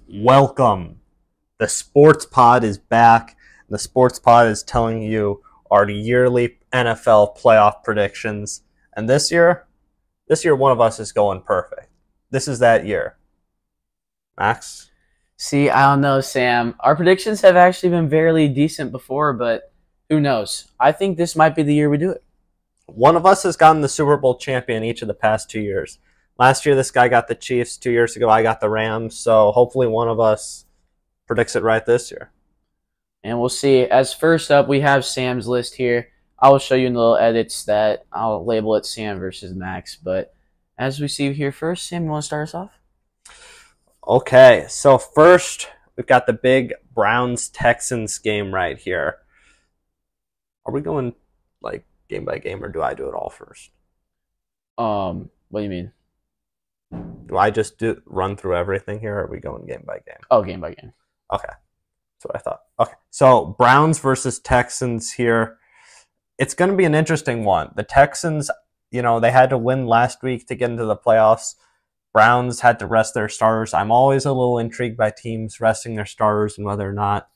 Welcome. The Sports Pod is back. The Sports Pod is telling you our yearly NFL playoff predictions. And this year one of us is going perfect. This is that year. Max? See, I don't know, Sam. Our predictions have actually been fairly decent before, but who knows? I think this might be the year we do it. One of us has gotten the Super Bowl champion each of the past 2 years. Last year, this guy got the Chiefs. 2 years ago, I got the Rams. So hopefully, one of us predicts it right this year. And we'll see. As first up, we have Sam's list here. I will show you in the little edits that I'll label it Sam versus Max. But as we see here first, Sam, you want to start us off? Okay, so first, we've got the big Browns-Texans game right here. Are we going like game by game, or do I do it all first? What do you mean? Do I just run through everything here, or are we going game by game? Oh, game by game. Okay, that's what I thought. Okay, so Browns versus Texans here. It's going to be an interesting one. The Texans, they had to win last week to get into the playoffs. Browns had to rest their starters. I'm always a little intrigued by teams resting their starters and whether or not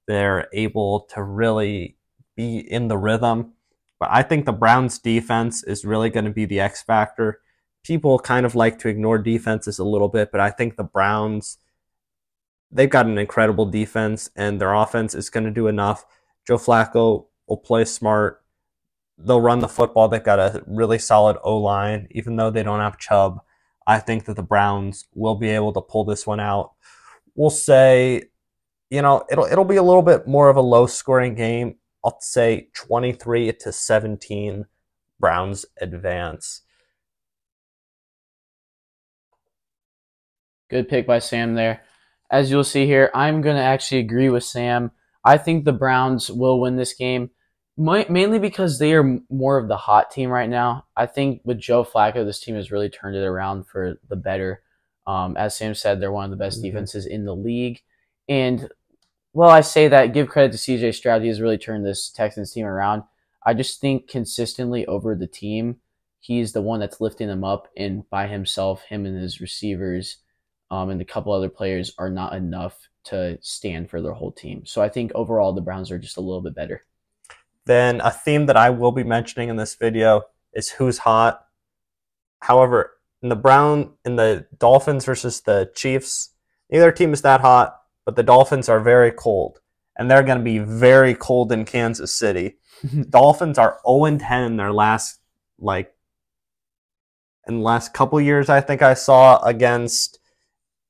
they're able to really be in the rhythm. But I think the Browns defense is really going to be the X factor. People kind of like to ignore defenses a little bit, but I think the Browns, they've got an incredible defense, and their offense is going to do enough. Joe Flacco will play smart. They'll run the football. They've got a really solid O-line, even though they don't have Chubb. I think that the Browns will be able to pull this one out. We'll say, it'll be a little bit more of a low-scoring game. I'll say 23-17, Browns advance. Good pick by Sam there. As you'll see here, I'm going to actually agree with Sam. I think the Browns will win this game, mainly because they are more of the hot team right now. I think with Joe Flacco, this team has really turned it around for the better. As Sam said, they're one of the best defenses in the league. And while I say that, give credit to CJ Stroud. He has really turned this Texans team around. I just think consistently over the team, he's the one that's lifting them up. And by himself, him and his receivers and a couple other players are not enough to stand for their whole team. So I think overall the Browns are just a little bit better. Then a theme that I will be mentioning in this video is who's hot. However, in the Dolphins versus the Chiefs, neither team is that hot, but the Dolphins are very cold, and they're going to be very cold in Kansas City. Dolphins are 0-10 in their last couple years. I think I saw against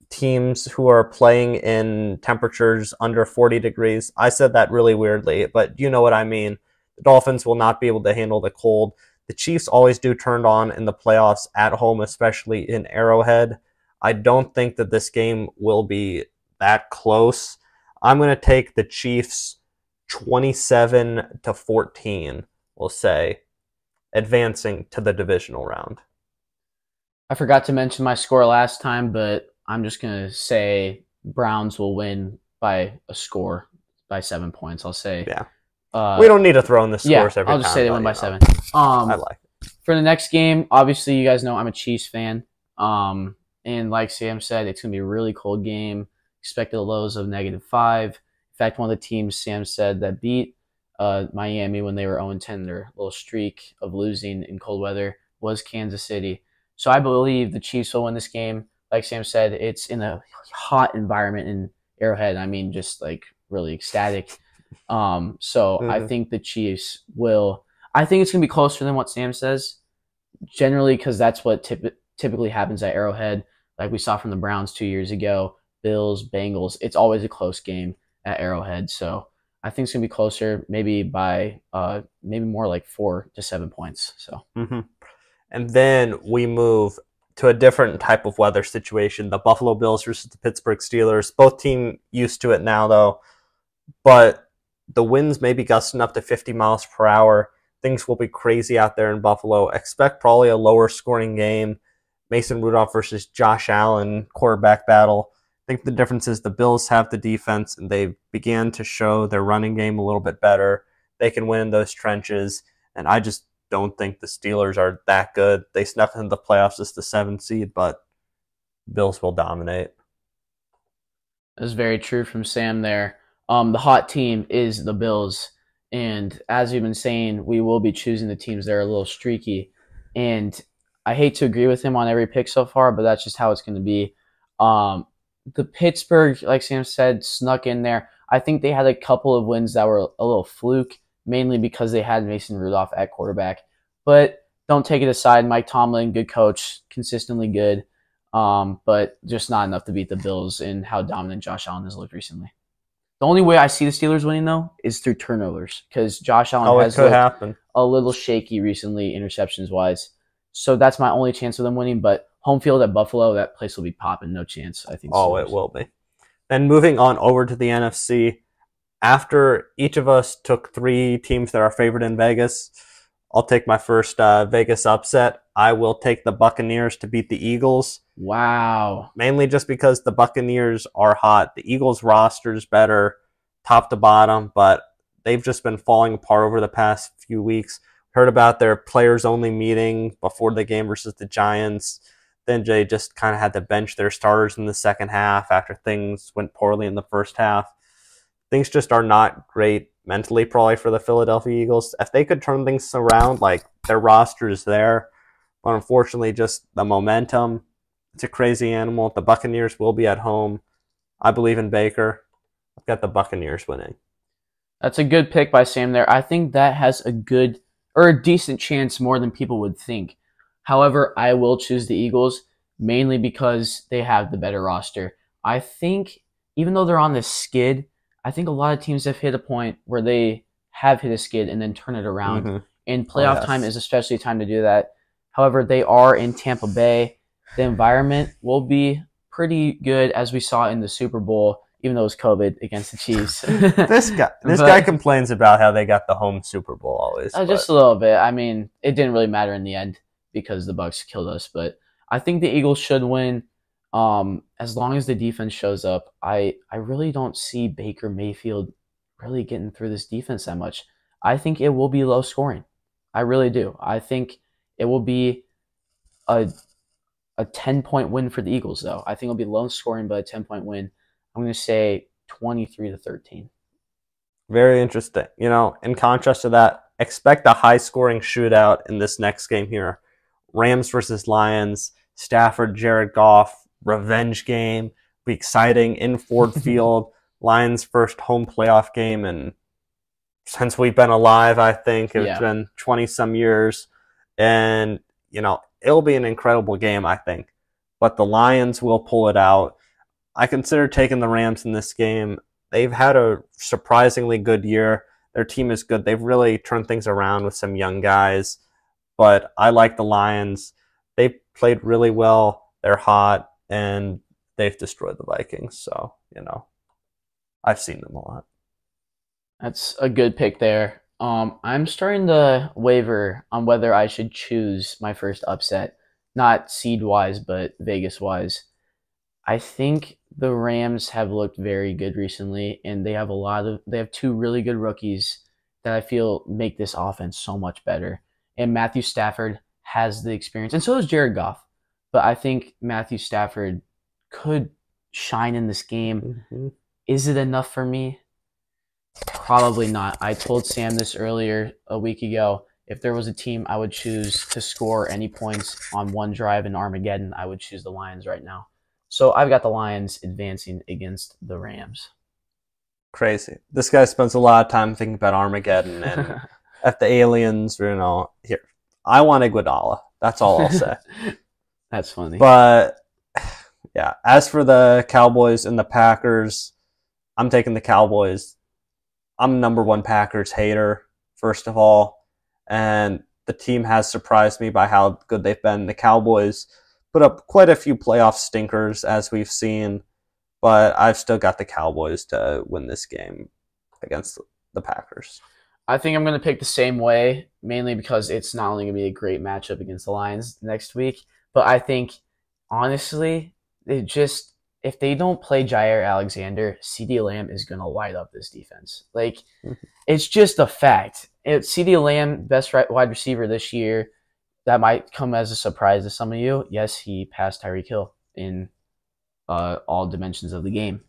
teams who are playing in temperatures under 40 degrees. I said that really weirdly, but you know what I mean. The Dolphins will not be able to handle the cold. The Chiefs always do turn on in the playoffs at home, especially in Arrowhead. I don't think that this game will be that close. I'm going to take the Chiefs 27-14, we'll say, advancing to the divisional round. I forgot to mention my score last time, but I'm just going to say Browns will win by a score, by 7 points. I'll say. Yeah. We don't need to throw in the scores every time. I'll just say they win by 7. I like it. For the next game, obviously you guys know I'm a Chiefs fan. And like Sam said, it's going to be a really cold game. Expected lows of -5. In fact, one of the teams Sam said that beat Miami when they were 0-10, their little streak of losing in cold weather, was Kansas City. So I believe the Chiefs will win this game. Like Sam said, it's in a hot environment in Arrowhead. I mean, just like really ecstatic. I think the Chiefs will. I think it's going to be closer than what Sam says, generally because that's what typically happens at Arrowhead. Like we saw from the Browns 2 years ago, Bills, Bengals. It's always a close game at Arrowhead. So I think it's going to be closer, maybe by maybe more like 4 to 7 points. So. And then we move to a different type of weather situation. The Buffalo Bills versus the Pittsburgh Steelers. Both teams used to it now, though. But the winds may be gusting up to 50 miles per hour. Things will be crazy out there in Buffalo. Expect probably a lower scoring game. Mason Rudolph versus Josh Allen quarterback battle. I think the difference is the Bills have the defense, and they began to show their running game a little bit better. They can win in those trenches, and I just don't think the Steelers are that good. They snuck into the playoffs as the 7th seed, but Bills will dominate. That's very true from Sam there. The hot team is the Bills. And as we've been saying, we will be choosing the teams that are a little streaky. And I hate to agree with him on every pick so far, but that's just how it's going to be. Um, the Pittsburgh, like Sam said, snuck in there. I think they had a couple of wins that were a little fluke, mainly because they had Mason Rudolph at quarterback. But don't take it aside. Mike Tomlin, good coach, consistently good, but just not enough to beat the Bills and how dominant Josh Allen has looked recently. The only way I see the Steelers winning, though, is through turnovers because Josh Allen has looked happen. a little shaky recently, interceptions-wise. So that's my only chance of them winning. But home field at Buffalo, that place will be popping. No chance, I think. Oh, Steelers. it will be. Then moving on over to the NFC, after each of us took 3 teams that are favored in Vegas, I'll take my first Vegas upset. I will take the Buccaneers to beat the Eagles. Wow. Mainly just because the Buccaneers are hot. The Eagles roster is better, top to bottom, but they've just been falling apart over the past few weeks. Heard about their players-only meeting before the game versus the Giants. Then they just kind of had to bench their starters in the second half after things went poorly in the first half. Things just are not great mentally probably for the Philadelphia Eagles. If they could turn things around, like their roster is there, but unfortunately just the momentum, it's a crazy animal. The Buccaneers will be at home. I believe in Baker. I've got the Buccaneers winning. That's a good pick by Sam there. I think that has a good or a decent chance more than people would think. However, I will choose the Eagles mainly because they have the better roster. I think even though they're on this skid, I think a lot of teams have hit a point where they have hit a skid and then turn it around. Mm-hmm. And playoff time is especially a time to do that. However, they are in Tampa Bay. The environment will be pretty good as we saw in the Super Bowl, even though it was COVID against the Chiefs. This guy complains about how they got the home Super Bowl always. Just a little bit. I mean, it didn't really matter in the end because the Bucs killed us. But I think the Eagles should win. As long as the defense shows up, I really don't see Baker Mayfield really getting through this defense that much. I think it will be low scoring. I really do. I think it will be a 10-point win for the Eagles, though. I think it'll be low scoring, but a 10-point win. I'm going to say 23-13. Very interesting. In contrast to that, expect a high-scoring shootout in this next game here. Rams versus Lions, Stafford, Jared Goff, revenge game. Be exciting in Ford Field. Lions' first home playoff game, and since we've been alive, I think it's been 20-some years. And, it'll be an incredible game, I think. But the Lions will pull it out. I consider taking the Rams in this game. They've had a surprisingly good year. Their team is good. They've really turned things around with some young guys. But I like the Lions. They played really well. They're hot, and they've destroyed the Vikings. So, I've seen them a lot. That's a good pick there. I'm starting to waver on whether I should choose my first upset, not seed-wise, but Vegas-wise. I think the Rams have looked very good recently, and they have 2 really good rookies that I feel make this offense so much better. And Matthew Stafford has the experience, and so does Jared Goff. But I think Matthew Stafford could shine in this game. Mm-hmm. Is it enough for me? Probably not. I told Sam this earlier a week ago. If there was a team I would choose to score any points on one drive in Armageddon, I would choose the Lions right now. So I've got the Lions advancing against the Rams. Crazy. This guy spends a lot of time thinking about Armageddon and if the aliens, here. I want Iguodala. That's all I'll say. That's funny. But, yeah, as for the Cowboys and the Packers, I'm taking the Cowboys. I'm number one Packers hater, first of all. And the team has surprised me by how good they've been. The Cowboys put up quite a few playoff stinkers, as we've seen. But I've still got the Cowboys to win this game against the Packers. I think I'm going to pick the same way, mainly because it's not only going to be a great matchup against the Lions next week, but I think, honestly, if they don't play Jair Alexander, CeeDee Lamb is going to light up this defense. It's just a fact. CeeDee Lamb, best wide receiver this year. That might come as a surprise to some of you. Yes, he passed Tyreek Hill in all dimensions of the game.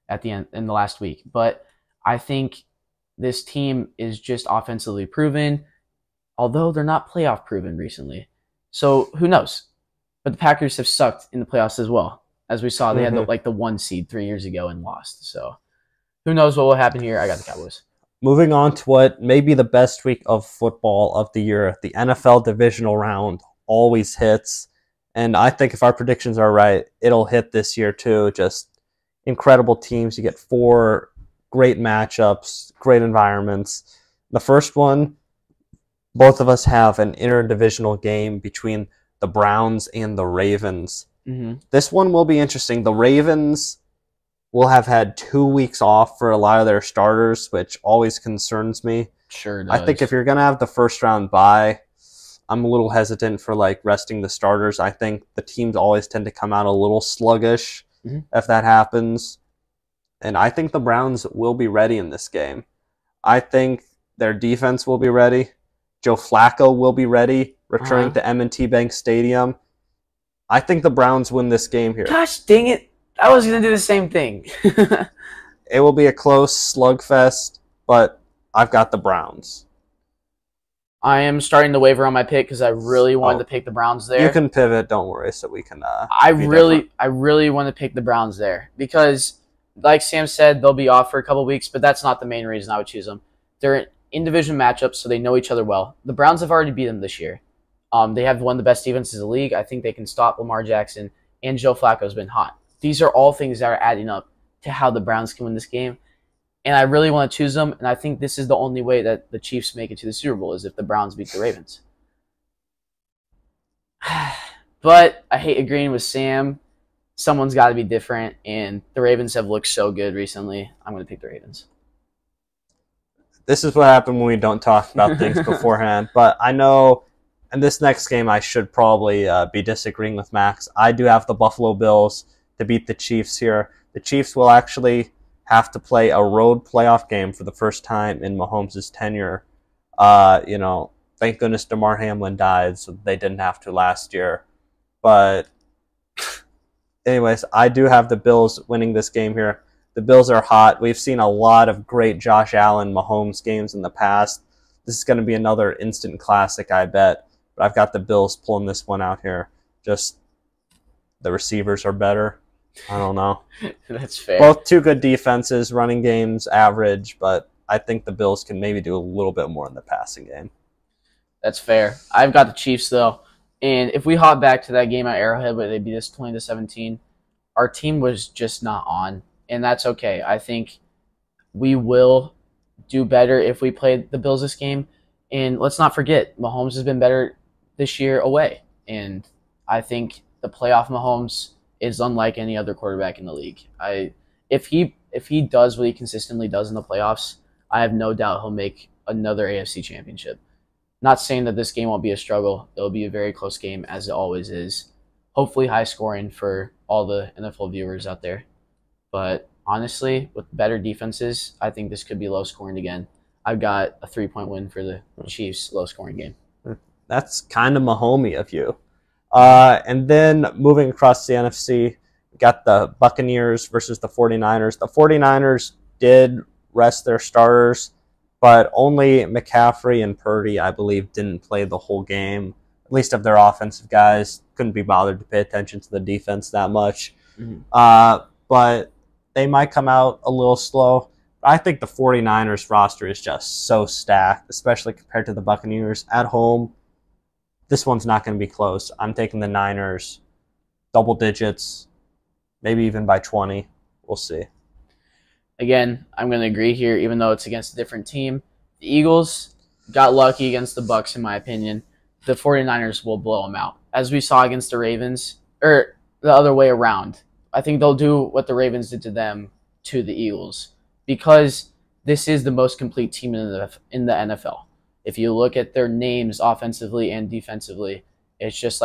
at the end in the last week. But I think this team is just offensively proven, although they're not playoff proven recently. So who knows? But the Packers have sucked in the playoffs as well. As we saw, they had the 1 seed 3 years ago and lost. So who knows what will happen here? I got the Cowboys. Moving on to what may be the best week of football of the year, the NFL divisional round always hits. And I think if our predictions are right, it'll hit this year too. Just incredible teams. You get 4 great matchups, great environments. The first one, both of us have an interdivisional game between the Browns and the Ravens. This one will be interesting. The Ravens will have had 2 weeks off for a lot of their starters, which always concerns me. Sure does. I think if you're going to have the first round bye, I'm a little hesitant for resting the starters. I think the teams always tend to come out a little sluggish if that happens. And I think the Browns will be ready in this game. I think their defense will be ready. Joe Flacco will be ready, returning to M&T Bank Stadium. I think the Browns win this game here. Gosh dang it. I was going to do the same thing. It will be a close slugfest, but I've got the Browns. I am starting to waver on my pick because I really wanted to pick the Browns there. You can pivot, don't worry, so we can I really want to pick the Browns there because, like Sam said, they'll be off for a couple weeks, but that's not the main reason I would choose them. They're in division matchups, so they know each other well. The Browns have already beat them this year. They have one of the best defenses in the league. I think they can stop Lamar Jackson, and Joe Flacco's been hot. These are all things that are adding up to how the Browns can win this game. And I really want to choose them, and I think this is the only way that the Chiefs make it to the Super Bowl is if the Browns beat the Ravens. But I hate agreeing with Sam. Someone's got to be different, and the Ravens have looked so good recently. I'm going to pick the Ravens. This is what happened when we don't talk about things beforehand. But I know in this next game I should probably be disagreeing with Max. I do have the Buffalo Bills to beat the Chiefs here. The Chiefs will actually have to play a road playoff game for the first time in Mahomes' tenure. Thank goodness DeMar Hamlin died, so they didn't have to last year. But anyways, I do have the Bills winning this game here. The Bills are hot. We've seen a lot of great Josh Allen, Mahomes games in the past. This is going to be another instant classic, I bet. But I've got the Bills pulling this one out here. Just the receivers are better. I don't know. That's fair. Both 2 good defenses, running games average, but I think the Bills can maybe do a little bit more in the passing game. That's fair. I've got the Chiefs, though. And if we hop back to that game at Arrowhead where they beat us 20-17, our team was just not on. And that's okay. I think we will do better if we play the Bills this game. And let's not forget, Mahomes has been better this year away. And I think the playoff Mahomes is unlike any other quarterback in the league. If he does what he consistently does in the playoffs, I have no doubt he'll make another AFC championship. Not saying that this game won't be a struggle. It'll be a very close game, as it always is. Hopefully high scoring for all the NFL viewers out there. But honestly, with better defenses, I think this could be low scoring again. I've got a 3-point win for the Chiefs, low scoring game. That's kind of Mahomey of you. And then moving across the NFC, we got the Buccaneers versus the 49ers. The 49ers did rest their starters, but only McCaffrey and Purdy, I believe, didn't play the whole game. At least of their offensive guys. Couldn't be bothered to pay attention to the defense that much. But they might come out a little slow. I think the 49ers roster is just so stacked, especially compared to the Buccaneers at home. This one's not going to be close. I'm taking the Niners, double digits, maybe even by 20. We'll see. Again, I'm going to agree here, even though it's against a different team. The Eagles got lucky against the Bucs, in my opinion. The 49ers will blow them out. As we saw against the Ravens, or the other way around. I think they'll do what the Ravens did to them to the Eagles because this is the most complete team in the NFL. If you look at their names offensively and defensively, it's just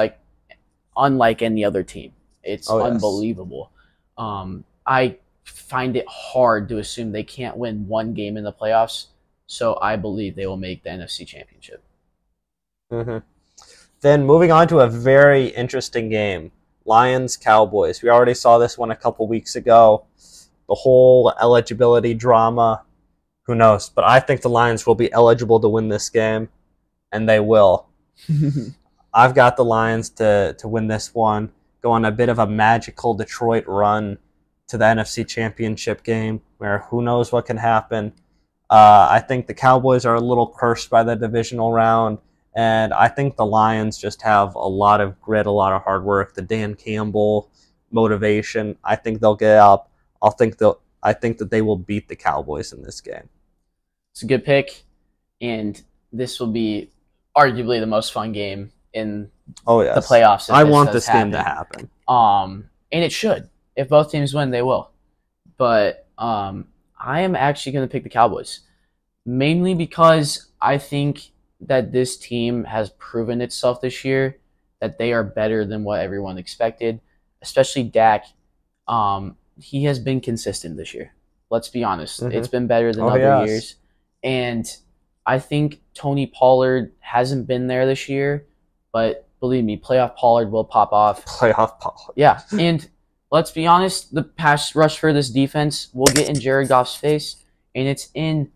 unlike any other team. It's unbelievable. I find it hard to assume they can't win one game in the playoffs, so I believe they will make the NFC Championship. Then moving on to a very interesting game. Lions-Cowboys. We already saw this one a couple weeks ago. the whole eligibility drama, who knows? But I think the Lions will be eligible to win this game, and they will. I've got the Lions to win this one, go on a bit of a magical Detroit run to the NFC Championship game, where who knows what can happen. I think the Cowboys are a little cursed by the divisional round, and I think the Lions just have a lot of grit, a lot of hard work, the Dan Campbell motivation. I think they'll get up. I think that they will beat the Cowboys in this game. It's a good pick, and this will be arguably the most fun game in the playoffs. I want this game to happen. And it should. If both teams win, they will. But I am actually going to pick the Cowboys, mainly because I think that this team has proven itself this year, that they are better than what everyone expected, especially Dak. He has been consistent this year. Let's be honest. Mm-hmm. It's been better than other years. And I think Tony Pollard hasn't been there this year, but believe me, playoff Pollard will pop off. Playoff Pollard. Yeah, and let's be honest, the pass rush for this defense will get in Jared Goff's face, and it's in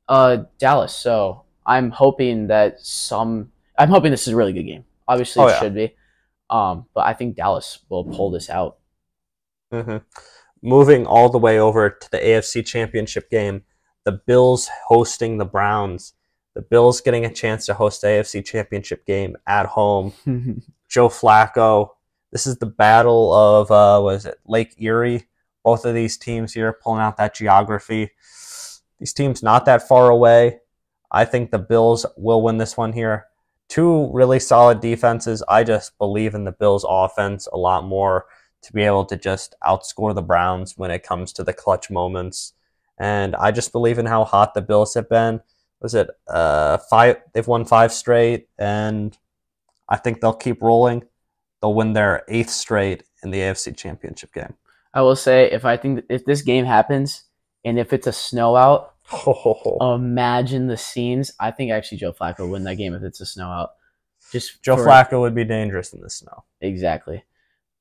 Dallas. So I'm hoping this is a really good game. Obviously, it should be. But I think Dallas will pull this out. Mm-hmm. Moving all the way over to the AFC Championship game, the Bills hosting the Browns. The Bills getting a chance to host the AFC Championship game at home. Joe Flacco. This is the battle of, Lake Erie? Both of these teams here pulling out that geography. These teams not that far away. I think the Bills will win this one here. Two really solid defenses. I just believe in the Bills' offense a lot more to be able to just outscore the Browns when it comes to the clutch moments. And I just believe in how hot the Bills have been. They've won 5 straight, and I think they'll keep rolling. They'll win their 8th straight in the AFC Championship game. I will say, if this game happens, and if it's a snow out, imagine the scenes. I think actually Joe Flacco will win that game if it's a snow out. Flacco would be dangerous in the snow. Exactly.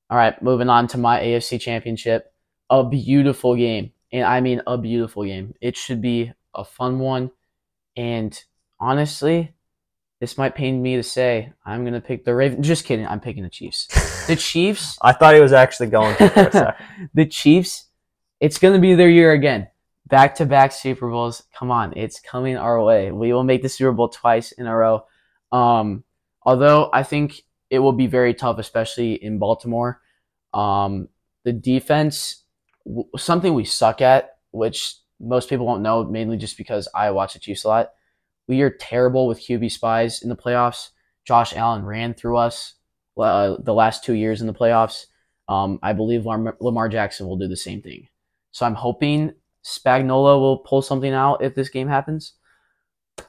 All right, moving on to my AFC Championship. A beautiful game. And I mean a beautiful game. It should be a fun one. And honestly, this might pain me to say, I'm going to pick the Ravens. Just kidding. I'm picking the Chiefs. The Chiefs. I thought he was actually going to for a second. The Chiefs, it's going to be their year again. Back-to-back Super Bowls. Come on. It's coming our way. We will make the Super Bowl twice in a row. Although I think it will be very tough, especially in Baltimore. The defense, something we suck at, which most people won't know, mainly just because I watch the Chiefs a lot. We are terrible with QB spies in the playoffs. Josh Allen ran through us the last 2 years in the playoffs. I believe Lamar Jackson will do the same thing. So I'm hoping Spagnuolo will pull something out if this game happens.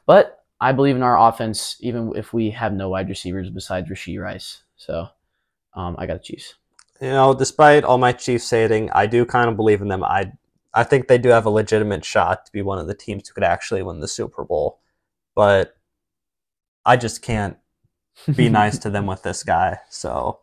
But I believe in our offense, even if we have no wide receivers besides Rashee Rice. So I got the Chiefs. Despite all my Chiefs hating, I do kind of believe in them. I think they do have a legitimate shot to be one of the teams who could actually win the Super Bowl. But I just can't be nice to them with this guy. So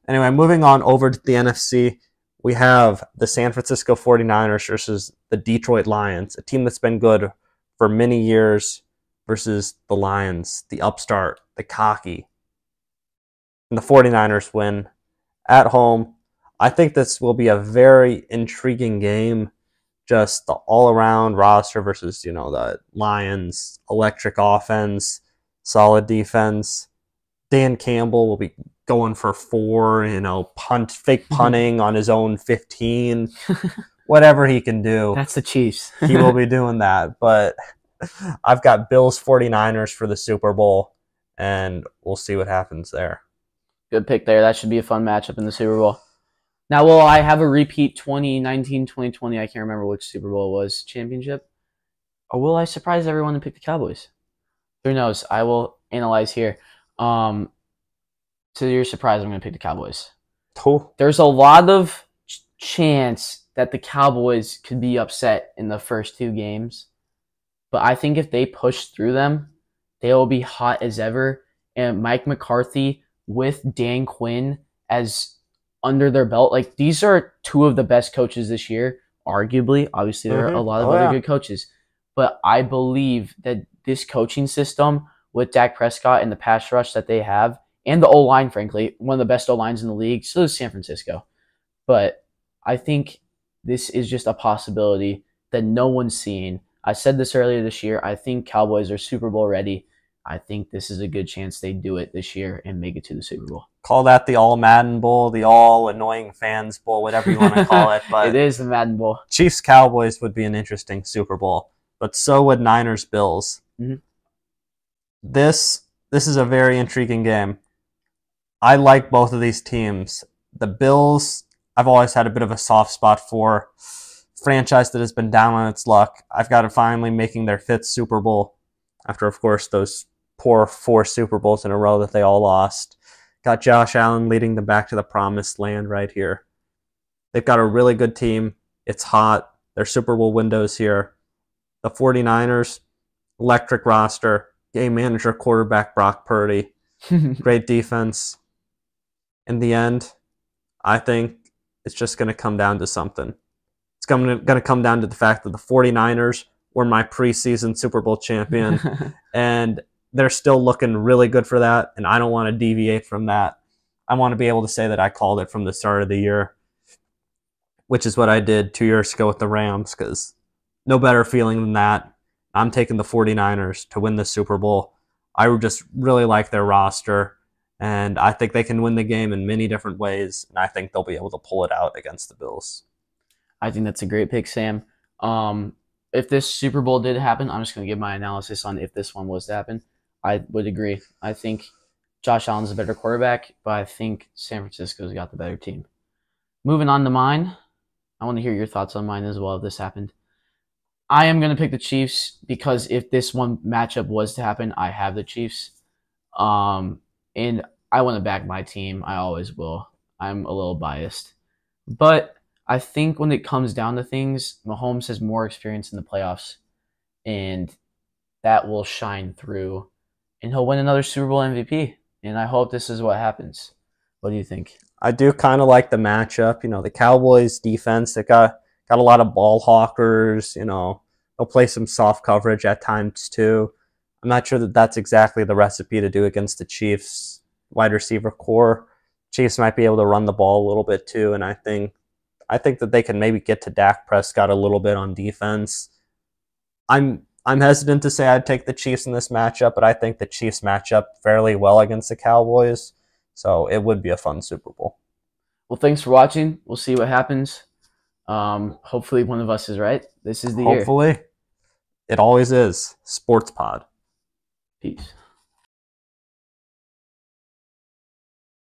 anyway, moving on over to the NFC, we have the San Francisco 49ers versus the Detroit Lions, a team that's been good for many years, versus the Lions, the upstart, the cocky. And the 49ers win at home. I think this will be a very intriguing game. Just the all-around roster versus, the Lions, electric offense, solid defense. Dan Campbell will be going for 4, fake punting on his own 15. Whatever he can do. That's the Chiefs. He will be doing that. But I've got Bills 49ers for the Super Bowl, and we'll see what happens there. Good pick there. That should be a fun matchup in the Super Bowl. Now, will I have a repeat 2019, 2020? I can't remember which Super Bowl it was. Championship? Or will I surprise everyone and pick the Cowboys? Who knows? I will analyze here. To your surprise, I'm going to pick the Cowboys. Cool. There's a lot of chance that the Cowboys could be upset in the first 2 games. But I think if they push through them, they will be hot as ever. And Mike McCarthy with Dan Quinn as under their belt, these are 2 of the best coaches this year, arguably. Obviously, there are a lot of other good coaches. But I believe that this coaching system with Dak Prescott and the pass rush that they have, and the O-line, frankly, one of the best O-lines in the league, so is San Francisco. But I think this is just a possibility that no one's seeing. I said this earlier this year. I think Cowboys are Super Bowl ready. I think this is a good chance they do it this year and make it to the Super Bowl. Call that the All Madden Bowl, the All Annoying Fans Bowl, whatever you want to call it. But it is the Madden Bowl. Chiefs Cowboys would be an interesting Super Bowl, but so would Niners Bills. Mm-hmm. This is a very intriguing game. I like both of these teams. The Bills, I've always had a bit of a soft spot for. Franchise that has been down on its luck. I've got it finally making their 5th Super Bowl after, of course, those poor 4 Super Bowls in a row that they all lost. Got Josh Allen leading them back to the promised land right here. They've got a really good team. It's hot. Their Super Bowl window's here. The 49ers, electric roster, game manager, quarterback Brock Purdy, great defense. In the end, I think it's just going to come down to something. It's going to come down to the fact that the 49ers were my preseason Super Bowl champion, and they're still looking really good for that, and I don't want to deviate from that. I want to be able to say that I called it from the start of the year, which is what I did 2 years ago with the Rams, because no better feeling than that. I'm taking the 49ers to win the Super Bowl. I just really like their roster, and I think they can win the game in many different ways, and I think they'll be able to pull it out against the Bills. I think that's a great pick, Sam. If this Super Bowl did happen, I'm just going to give my analysis on if this one was to happen. I would agree. I think Josh Allen's a better quarterback, but I think San Francisco's got the better team. Moving on to mine, I want to hear your thoughts on mine as well if this happened. I am going to pick the Chiefs because if this one matchup was to happen, I have the Chiefs. And I want to back my team. I always will. I'm a little biased. But I think when it comes down to things, Mahomes has more experience in the playoffs, and that will shine through, and he'll win another Super Bowl MVP, and I hope this is what happens. What do you think? I do kind of like the matchup. You know, the Cowboys defense, they got a lot of ball hawkers. You know, they'll play some soft coverage at times too. I'm not sure that that's exactly the recipe to do against the Chiefs wide receiver core. Chiefs might be able to run the ball a little bit too, and I think that they can maybe get to Dak Prescott a little bit on defense. I'm hesitant to say I'd take the Chiefs in this matchup, but I think the Chiefs match up fairly well against the Cowboys, so it would be a fun Super Bowl. Well, thanks for watching. We'll see what happens. Hopefully one of us is right. This is the year. Hopefully. It always is. Sports Pod. Peace.